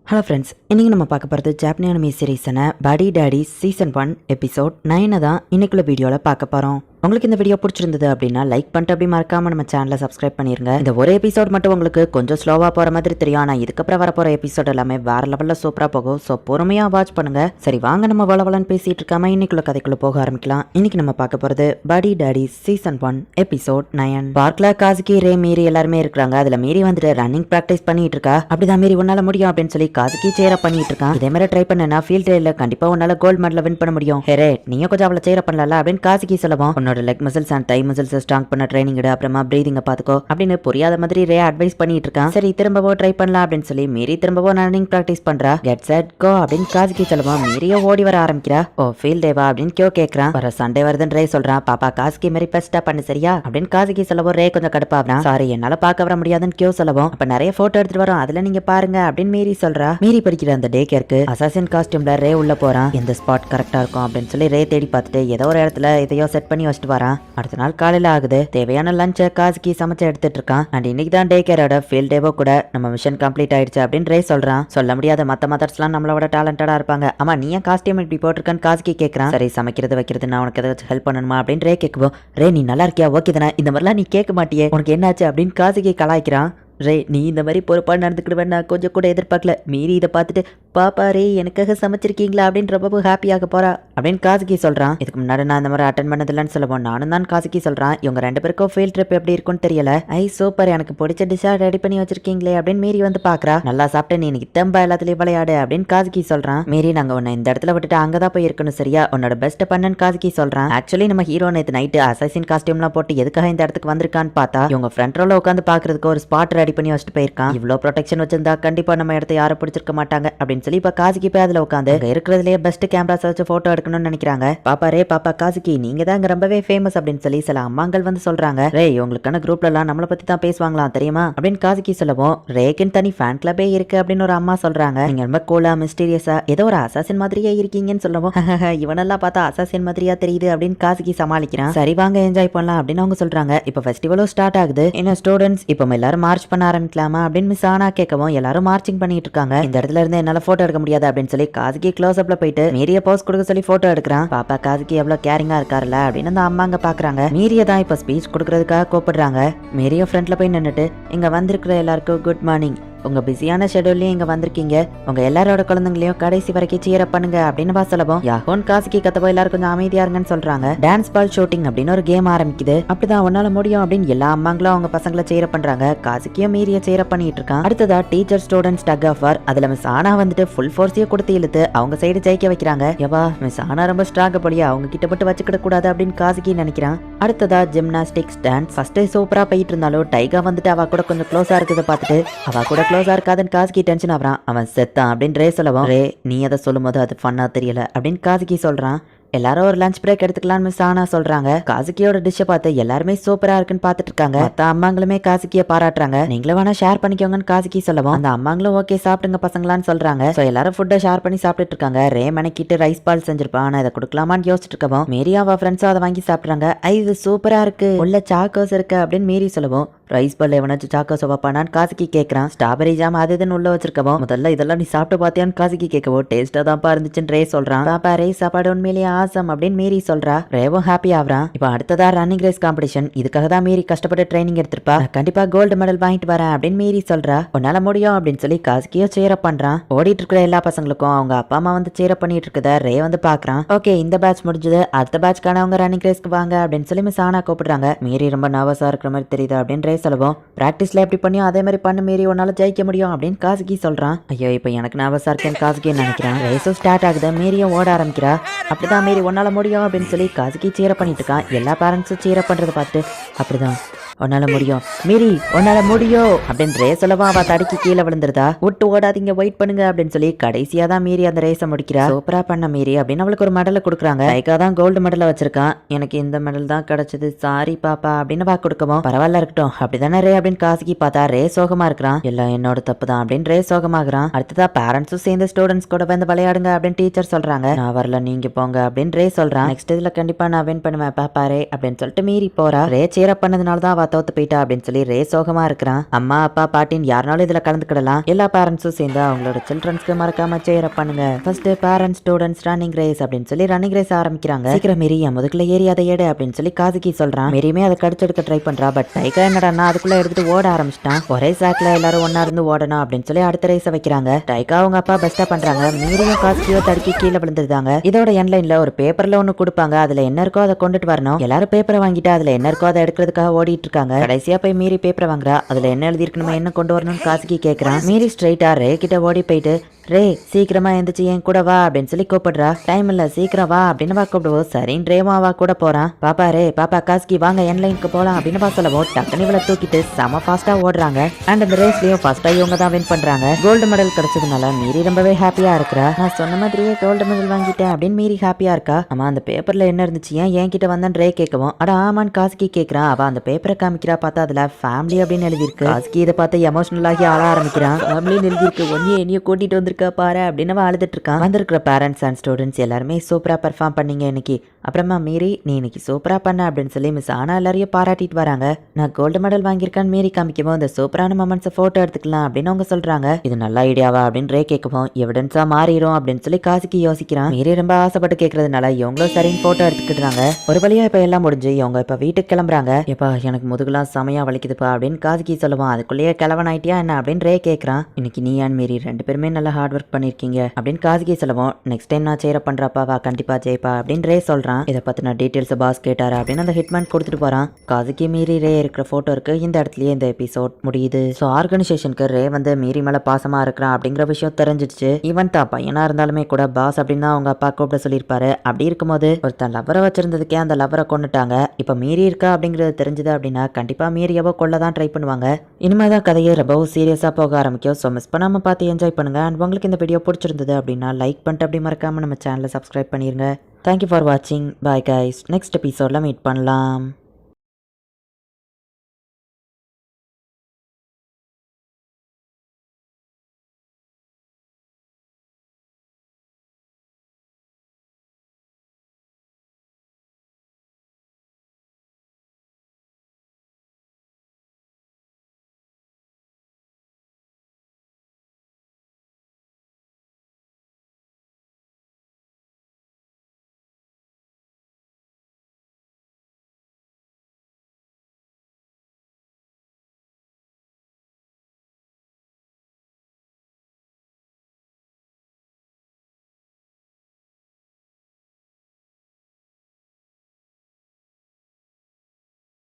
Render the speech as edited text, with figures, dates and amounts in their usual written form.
Hello friends, இன்றைக்கி நம்ம பார்க்க போகிறது ஜாப்பனீஸ் அனிமே சீரீஸான படி டாடி சீசன் 1 எபிசோட் 9 தான் இன்னைக்குள்ள வீடியோவில் பார்க்க போகிறோம். உங்களுக்கு இந்த வீடியோ பிடிச்சிருந்தது அப்படின்னா லைக் பண்ணிட்டு அப்படி மறக்காம நம்ம சேனலை சப்ஸ்கிரைப் பண்ணிருங்க. இந்த ஒரு எபிசோட் மட்டும் உங்களுக்கு கொஞ்சம் ஸ்லோவா போற மாதிரி தெரியும், ஆனால் இதுக்கப்புறம் வரப்போற எபிசோட் எல்லாமே வேற லெவல்ல சூப்பரா போகும். ஸோ பொறுமையா வாட்ச் பண்ணுங்க. சரி வாங்க நம்ம வளவலன்னு பேசிட்டு இருக்காம இன்னைக்குள்ள கதைக்குள்ள போக ஆரம்பிக்கலாம். இன்னைக்கு நம்ம பார்க்க போறது படி டாடி சீசன் 1 எபிசோட் 9. பார்க்ல காசுகி ரே மீறி எல்லாருமே இருக்காங்க. அதுல மீறி வந்துட்டு ரன்னிங் பிராக்டிஸ் பண்ணிட்டு இருக்கா. அப்படிதான் மீறி உன்னால முடியும் அப்படின்னு சொல்லி காசுகி சேர பண்ணிட்டு இருக்கான். இதே மாதிரி ட்ரை பண்ணா ஃபீல்ட் டேல கண்டிப்பா உன்னால கோல்ட் மெடல் வின் பண்ண முடியும். ஹே நீங்க கொஞ்சம் அவளை சேர பண்ணல அப்படின்னு காசுகி சொல்லவும், உன்னோட leg muscles and thigh muscles strong பண்ண ட்ரைனிங் எடு, அப்புறமா பிரீதிங்க பாத்துக்கோ அப்படின்னு புரியாத மாதிரி ரே அட்வைஸ் பண்ணிட்டு இருக்கான். சரி திரும்பவோ ட்ரை பண்ணலாம் அப்படின்னு சொல்லி மீறி திரும்பவோ ரன்னிங் பிராக்டிஸ் பண்றா. கெட் செட் கோ அப்படின்னு காசுகி சொல்லவும் மீறியோ ஓடி வர ஆரம்பிக்கிறா. ஓ ஃபீல்ட் டேவா அப்படின்னு கியோ கேக்குறான். வர சண்டே வருதுன்னு ரே சொல்றான். பாப்பா காசுகி மாதிரி பெஸ்டா பண்ணு சரியா அப்படின்னு காசுகி சொல்லவும் ரே கொஞ்சம் கடுப்பாவறான். சாரி என்னால பார்க்க வர முடியாதுன்னு கியோ சொல்லவும், அப்ப நிறைய போட்டோ எடுத்துட்டு வரோம் அதுல நீங்க பாருங்க அப்படின்னு மீறி சொல்றா. மீறி படிக்கிற அந்த டே கேருக்கு அசாசின் காஸ்டியூம்ல ரே உள்ள போறான். எந்த ஸ்பாட் கரெக்டா இருக்கும் அப்படின்னு சொல்லி ரே தேடி பார்த்துட்டு ஏதோ ஒரு இடத்துல எதையோ செட் பண்ணி வச்சுட்டு வரான். அடுத்த நாள் காலையில ஆகுது. தேவையான லஞ்சை காசுகி சமைச்சு எடுத்துட்டு இருக்கான். அண்ட் இன்னைக்கு தான் டே கேரோட ஃபீல்ட் டேவோ கூட நம்ம மிஷன் கம்ப்ளீட் ஆயிடுச்சு அப்படின்னு ரே சொல்றான். சொல்ல முடியாத மத்த மதர்ஸ்லாம் நம்மளோட டேலண்டடா இருப்பாங்க. ஆமா நீ ஏன் காஸ்டியூம் இப்படி போட்டிருக்கான்னு காசுகி கேட்கறான். சரி சமைக்கிறது வைக்கிறது நான் உனக்கு ஏதாச்சும் ஹெல்ப் பண்ணணுமா அப்படின்னு ரே கேட்குவோம். ரே நீ நல்லா இருக்கியா ஓகே தானே, இந்த மாதிரிலாம் நீ கேட்க மாட்டியே, உனக்கு என்னாச்சு அப்படின்னு காசுகி கலாய்க்கிறான். ரே நீ இந்த மாதிரி பொறுப்பாக நடந்துக்கிடுவேன் நான் கொஞ்சம் கூட எதிர்பார்க்கல. மீறி இதை பார்த்துட்டு பாப்பா ரே எனக்காக சமைச்சிருக்கீங்களா அப்படின்னு ரொம்ப ஹாப்பியாக போறா அப்படின்னு காசுகி சொல்றான். இதுக்கு முன்னாடி நான் இந்த மாதிரி அட்டன் பண்ணதில்லன்னு சொல்லுவோம். நானும் தான் காசுகி சொல்றான். இவங்க ரெண்டு பேருக்கும் ஃபீல்ட் ட்ரிப் எப்படி இருக்கும்னு தெரியல. ஐ சூப்பர் எனக்கு பிடிச்ச டிஷ்ஷா ரெடி பண்ணி வச்சிருக்கீங்களே அப்படின்னு மீறி வந்து பாக்குறா. நல்லா சாப்பிட்டு நீ இன்னைக்கு தெம்பா எல்லாத்துலயும் விளையாடு அப்படின்னு காசுகி சொல்றான். மீறி நாங்க உன்னை இந்த இடத்துல விட்டுட்டு அங்கதான் போய் இருக்கணும் சரியா, உன்னோட பெஸ்ட் பண்ணன்னு காசுகி சொல்றான். ஆக்சுவலி நம்ம ஹீரோ நேற்று நைட்டு அசாசின் காஸ்டியூம்லாம் போட்டு எதுக்காக இந்த இடத்துக்கு வந்திருக்கான்னு பார்த்தா இவங்க ஃப்ரண்ட் ரோல உட்காந்து பாக்குறதுக்கு ஒரு ஸ்பாட் ரெடி பண்ணி வச்சுட்டு போயிருக்கான். இவ்வளவு ப்ரொடெக்ஷன் வச்சிருந்தா கண்டிப்பா நம்ம இடத்த யாரும் பிடிச்சிருக்க மாட்டாங்க அப்படின்னு சொல்லி இப்ப காசுகி போய் அதுல உட்காந்து இருக்கிறதுலயே பெஸ்ட் கேமராஸ் வச்சு போட்டோ எடுக்கணும்னு நினைக்கிறாங்க. பாப்பா ரே பாப்பா காசுகி நீங்க தான் இங்க ரொம்பவே ஃபேமஸ் அப்படின்னு சொல்லி சில அம்மாங்கள் வந்து சொல்றாங்க. ரே உங்களுக்கான குரூப்ல எல்லாம் நம்மளை பத்தி தான் பேசுவாங்களாம் தெரியுமா அப்படின்னு காசுகி சொல்லவும், ரேக்குன்னு தனி ஃபேன் கிளப்பே இருக்கு அப்படின்னு ஒரு அம்மா சொல்றாங்க. நீங்க ரொம்ப கூலா மிஸ்டீரியஸா ஏதோ ஒரு அசாசின் மாதிரியே இருக்கீங்கன்னு சொல்லவும், இவனெல்லாம் பார்த்தா அசாசின் மாதிரியா தெரியுது அப்படின்னு காசுகி சமாளிக்கிறான். சரி வாங்க என்ஜாய் பண்ணலாம் அப்படின்னு அவங்க சொல்றாங்க. இப்ப ஃபெஸ்டிவலும் ஸ்டார்ட் ஆகுது. இன்னும் ஸ்டூடெண்ட்ஸ் இப்போ எல்லாரும் மார்ச் பண்ண ஆரம்பிக்கலாமா அப்படின்னு மிஸ் ஆனா கேட்கவும் எல்லாரும் மார்ச்சிங் பண்ணிட்டு இருக்காங்க. இந்த இடத்துல இருந்து என்னால போட்டோ எடுக்க முடியாது அப்படின்னு சொல்லி காசுகி க்ளோஸ் அப்ல போயிட்டு மீறிய போஸ் கொடுக்க சொல்லி போட்டோ எடுக்கிறான். பாப்பா காசுகி எவ்வளவு கேரிங்கா இருக்காருல்ல அப்படின்னு அந்த அம்மாங்க பாக்குறாங்க. மீறிய தான் இப்ப ஸ்பீச் கொடுக்கறதுக்காக கூப்பிடுறாங்க. மீறிய ஃப்ரண்ட்ல போய் நின்னுட்டு இங்க வந்திருக்கிற எல்லாருக்கும் குட் மார்னிங், உங்க பிஸியான ஷெட்யூல்லையும் இங்க வந்திருக்கீங்க, உங்க எல்லாரோட குழந்தைங்களையும் கடைசி வரைக்கும் சீர பண்ணுங்க அப்படின்னு சொல்லவும் யாஹோன் காசுகி கத்தப்போ எல்லாரும் கொஞ்சம் அமைதியா இருங்கன்னு சொல்றாங்க. டான்ஸ் பால் ஷூட்டிங் அப்படின்னு ஒரு கேம் ஆரம்பிக்குது. அப்படிதான் உன்னால முடியும் அப்படின்னு எல்லா அம்மாங்களும் அவங்க பசங்களை சீர பண்றாங்க. காசுகியும் மீறிய சீர பண்ணிட்டு இருக்கான். அடுத்ததா டீச்சர் ஸ்டூடெண்ட்ஸ் டக் ஆஃப் வார். அதுல மிஸ் ஆனா வந்துட்டு ஃபுல் ஃபோர்ஸையும் கொடுத்து இழுத்து அவங்க சைடு ஜெயிக்க வைக்கிறாங்க. எவா மிஸ் ஆனா ரொம்ப ஸ்ட்ராங்க போலியா அவங்க கிட்ட போட்டு வச்சுக்கிட கூடாது அப்படின்னு காசுகி நினைக்கிறான். அடுத்ததா ஜிம்னாஸ்டிக்ஸ் டான்ஸ் ஃபர்ஸ்ட் சூப்பரா போயிட்டு இருந்தாலும் டைகா வந்துட்டு அவ கூட கொஞ்சம் க்ளோஸா இருக்குது பார்த்துட்டு அவ கூட க்ளோஸா இருக்காதுன்னு காசுகி டென்ஷன் ஆகிறான். அவன் செத்தான் அப்படின்னு ரே சொல்லவும், ரே நீ அதை சொல்லும் போது அது ஃபன்னா தெரியல அப்படின்னு காசுகி சொல்றான். எல்லாரும் ஒரு லஞ்ச் பிரேக் எடுத்துக்கலாம் மிஸ் ஆனா சொல்றாங்க. காசுகியோட டிஷ்ஷை பார்த்து எல்லாருமே சூப்பரா இருக்குன்னு பாத்துட்டு இருக்காங்க. மத்த அம்மாங்களுமே காசுகிய பாராட்டுறாங்க. நீங்களும் வேணா ஷேர் பண்ணிக்கோங்கன்னு காசுகி சொல்லவும் அந்த அம்மாங்களும் ஓகே சாப்பிடுங்க பசங்களான்னு சொல்றாங்க. சோ எல்லாரும் ஃபுட்டை ஷேர் பண்ணி சாப்பிட்டுட்டு இருக்காங்க. ரே மணிக்கிட்டு ரைஸ் பால் செஞ்சிருப்பான். ஆனா இதை கொடுக்கலாமான்னு யோசிச்சுட்டு இருக்கவும் மேரியா அவ ஃப்ரெண்ட்ஸும் அதை வாங்கி சாப்பிடுறாங்க. இது சூப்பரா இருக்கு, உள்ள சாக்கோஸ் இருக்கு அப்படின்னு மீறி சொல்லவும், ரைஸ் பால் எவனாச்சும் சாக்கோஸ் வைப்பானான்னு காசுகி கேட்கறான். ஸ்ட்ராபெரி ஜாம் அது இதுன்னு உள்ள வச்சிருக்கவும் முதல்ல இதெல்லாம் நீ சாப்பிட்டு பாத்தியான்னு காசுகி கேட்கவும் டேஸ்டா தான்ப்பா இருந்துச்சுன்னு ரே சொல்றான். பாப்பா ரே சாப்பாடு உண்மையிலேயே ஆசம் அப்படின்னு மீறி சொல்றா. ரேவும் ஹாப்பி ஆகுறான். இப்ப அடுத்ததா ரன்னிங் ரேஸ் காம்படிஷன். இதுக்காக தான் மீறி கஷ்டப்பட்டு ட்ரைனிங் எடுத்திருப்பா. கண்டிப்பா கோல்டு மெடல் வாங்கிட்டு வரேன் அப்படின்னு மீறி சொல்றா. உன்னால முடியும் அப்படின்னு சொல்லி காசுகியோ சேரப் பண்றான். ஓடிட்டு இருக்கிற எல்லா பசங்களுக்கும் அவங்க அப்பா அம்மா வந்து சேரப் பண்ணிட்டு இருக்கத ரே வந்து பாக்குறான். ஓகே இந்த பேட்ச் முடிஞ்சது, அடுத்த பேட்ச்க்கான அவங்க ரன்னிங் ரேஸ்க்கு வாங்க அப்படின்னு சொல்லி மிஸ் ஆனா கூப்பிடுறாங்க. மீறி ரொம்ப நர்வஸா இருக்கிற மாதிரி தெரியுது அப்படின்னு ரே சொல்லவும், பிராக்டிஸ்ல எப்படி பண்ணியோ அதே மாதிரி பண்ணு மீறி உன்னால ஜெயிக்க முடியும் அப்படின்னு காசுகி சொல்றான். ஐயோ இப்ப எனக்கு நர்வஸா இருக்கேன்னு காசுகி நினைக்கிறான். ரேஸும் ஸ்டார்ட் ஆகுது. மீறியும் ஓட ஆரம்பிக்கிறா. அப்படிதான் மீறி உன்னால முடியும் அப்படின்னு சொல்லி காசுகி சீர பண்ணிட்டு இருக்கான். எல்லா பேரண்ட்ஸும் சீர பண்றதை பார்த்து அப்படிதான் உன்னால முடியும் மீறி உன்னால முடியும் அப்படின்னு ரேஸ் சொல்லவும் அவ தடுக்கி கீழே விழுந்துருதா. விட்டு ஓடாதீங்க வெயிட் பண்ணுங்க அப்படின்னு சொல்லி கடைசியா தான் மீறி அந்த ரேஸை முடிக்கிறா. சூப்பரா பண்ண மீறி அப்படின்னு அவளுக்கு ஒரு மெடலை கொடுக்குறாங்க. லைக்கா தான் கோல்டு மெடலை வச்சிருக்கான். எனக்கு இந்த மெடல் தான் கிடைச்சது சாரி பாப்பா அப்படின்னு பா கொடுக்கவும் பரவாயில்ல இருக்கட்டும் அப்படிதானே ரே அப்படின்னு காசுகி பார்த்தா ரே சோகமா இருக்கிறான். எல்லாம் என்னோட தப்பு தான் அப்படின்னு ரே சோகமாகறான். அடுத்ததா பேரண்ட்ஸும் சேர்ந்து ஸ்டூடெண்ட்ஸ் கூட வந்து விளையாடுங்க அப்படின்னு டீச்சர் சொல்றாங்க. நான் வரல நீங்க போங்க அப்படின்னு ரே சொல்றான். நெக்ஸ்ட் இதுல கண்டிப்பா நான் வின் பண்ணுவேன் பாப்பா ரே அப்படின்னு சொல்லிட்டு மீறி போறா. ரே சேர பண்ணதுனால தான் அவ தோத்து போயிட்டா அப்படின்னு சொல்லி ரே சோகமா இருக்கிறான். அம்மா அப்பா பாட்டின்னு யாருனாலும் இதுல கலந்துக்கிடலாம். எல்லா பேரண்ட்ஸும் சேர்ந்து அவங்களோட சில்ட்ரன்ஸ்க்கு மறக்காம சேர பண்ணுங்க. First parents students running race அப்படின்னு சொல்லி ரன்னிங் ரேஸ் ஆரம்பிக்கிறாங்க. சீக்கிரம் மீறி என் முதுகுல ஏறி அதை ஏடு அப்படின்னு சொல்லி காசுகி சொல்றான். மீறியுமே அதை கடிச்செடுக்க ட்ரை பண்றா. பட் டைகா என்னடா அதுக்குள்ள எடுத்துட்டு ஓட ஆரம்பிச்சிட்டான். ஒரே சாக்ல எல்லாரும் ஒன்னா இருந்து ஓடணும் அப்படின்னு சொல்லி அடுத்த ரேஸ வைக்கிறாங்க. டைகா அவங்க அப்பா பெஸ்டா பண்றாங்க. மீறியும் காசுகியோ தடுக்கி கீழே விழுந்துருந்தாங்க. இதோட என்லைன்ல ஒரு பேப்பர்ல ஒண்ணு கொடுப்பாங்க. அதுல என்ன இருக்கோ அதை கொண்டுட்டு வரணும். எல்லாரும் பேப்பரை வாங்கிட்டு அதுல என்ன இருக்கோ அதை எடுக்கிறதுக்காக ஓடிட்டு இருக்காங்க. கடைசியா போய் மீறி பேப்பரை வாங்குறா. அதுல என்ன எழுதி இருக்கு, நம்ம என்ன கொண்டு வரணும்னு காசுகி கேக்குறான். மீறி ஸ்ட்ரைட்டா ரே கிட்ட ஓடி போயிட்டு ரே சீக்கிரமா எந்திரிச்சு என் கூட வா அப்படின்னு சொல்லி கூப்பிடுறா. டைம் இல்ல சீக்கிரம் வா அப்படின்னு கூப்பிடுவோம். சரின்னு ரேமாவா கூட போறான். பாப்பா ரே பாப்பா காசுகி வாங்க என் லைனுக்கு போலாம் அப்படின்னு சொல்லவும் டக்குனு இவளை தூக்கிட்டு செம ஃபாஸ்டா ஓடுறாங்க. அண்ட் அந்த ரேஸ்லயும் ஃபர்ஸ்டா இவங்க தான் வின் பண்றாங்க. கோல்டு மெடல் கிடைச்சதுனால மீறி ரொம்பவே ஹாப்பியா இருக்கிறா. நான் சொன்ன மாதிரியே கோல்டு மெடல் வாங்கிட்டேன் அப்படின்னு மீறி ஹாப்பியா இருக்கா. ஆமா அந்த பேப்பர்ல என்ன இருந்துச்சு, ஏன் என்கிட்ட வந்தேன் ரே கேட்கவும் அட ஆமான்னு காசுகி கேட்கறான். அவ அந்த பேப்பரை காமிக்கிறா. பார்த்தா அதுல ஃபேமிலி அப்படின்னு எழுதிருக்கு. காசுகி இதை பார்த்து எமோஷனல் ஆகி ஆள ஆரம்பிக்கிறான். ஃபேமிலின்னு எழுதிருக்கு, ஒன்னியே என்னைய கூட்டிட்டு வந்து பாரு அப்படின்னு அழுதுட்டு இருக்கான். வந்திருக்கிற பேரண்ட்ஸ் அண்ட் ஸ்டூடெண்ட்ஸ் எல்லாருமே சூப்பரா பெர்ஃபார்ம் பண்ணீங்க இன்னைக்கு. அப்புறமா மீறி நீ இன்னைக்கு சூப்பரா பண்ண அப்படின்னு சொல்லி மிஸ் ஆனா எல்லாரையும் பாராட்டிட்டு வராங்க. நான் கோல்டு மெடல் வாங்கியிருக்கான்னு மீறி காமிக்கவும் இந்த சூப்பரான மொமெண்ட்ஸை போட்டோ எடுத்துக்கலாம் அப்படின்னு அவங்க சொல்றாங்க. இது நல்ல ஐடியாவா அப்படின்னு ரே கேட்கவும் எவிடன்ஸா மாறிடும் அப்படின்னு சொல்லி காசுக்கு யோசிக்கிறான். மீறி ரொம்ப ஆசைப்பட்டு கேட்கறதுனால இவங்களும் சரின்னு போட்டோ எடுத்துக்கிட்டாங்க. ஒரு வழியா இப்ப எல்லாம் முடிஞ்சு இவங்க இப்ப வீட்டுக்கு கிளம்புறாங்க. எப்பா எனக்கு முதுகுலாம் செமையா வலிக்குதுப்பா அப்படின்னு காசுகி சொல்லுவான். அதுக்குள்ளேயே கிளவன் ஆயிட்டியா என்ன அப்படின்னு ரே கேட்கறான். இன்னைக்கு நீ அண்ட் மீறி ரெண்டு பேருமே நல்லா ஹார்ட் ஒர்க் பண்ணிருக்கீங்க அப்படின்னு காசுகி சொல்லுவோம். நெக்ஸ்ட் டைம் நான் சேர பண்றப்பா வா கண்டிப்பா ஜெயிப்பா அப்படின்னு ரே சொல்றான். இதை பத்தின டீடைல்ஸ் பாஸ் கேட்டாரு அப்படின்னு அந்த ஹிட்மேன் கொடுத்துட்டு போறான். காசுகி மீறி ரே இருக்கிற போட்டோ இருக்கு. இந்த இடத்துலயே இந்த எபிசோட் முடியுது. ஸோ ஆர்கனைசேஷனுக்கு ரே வந்து மீறி மேல பாசமா இருக்கிறான் அப்படிங்கிற விஷயம் தெரிஞ்சிடுச்சு. ஈவன் தான் பையனா இருந்தாலுமே கூட பாஸ் அப்படின்னு அவங்க அப்பா கூப்பிட சொல்லியிருப்பாரு. அப்படி இருக்கும்போது ஒருத்தன் லவரை வச்சிருந்ததுக்கே அந்த லவரை கொண்டுட்டாங்க. இப்ப மீறி இருக்கா அப்படிங்கிறது தெரிஞ்சது அப்படின்னா கண்டிப்பா மீறியவோ கொள்ளதான் ட்ரை பண்ணுவாங்க. இனிமேதான் கதையை ரொம்பவும் சீரியஸா போக ஆரம்பிக்கும். ஸோ மிஸ் பண்ணாம பார்த்து என்ஜாய் பண்ணுங்க. அண்ட் உங்களுக்கு இந்த வீடியோ பிடிச்சிருந்தது அப்படின்னா லைக் பண்ணிட்டு அப்படி மறக்காம நம்ம சேனலை சப்ஸ்கிரைப் பண்ணிருங்க. தேங்க்யூ ஃபார் வாட்சிங். Bye guys. நெக்ஸ்ட் எபிசோட்ல மீட் பண்ணலாம்.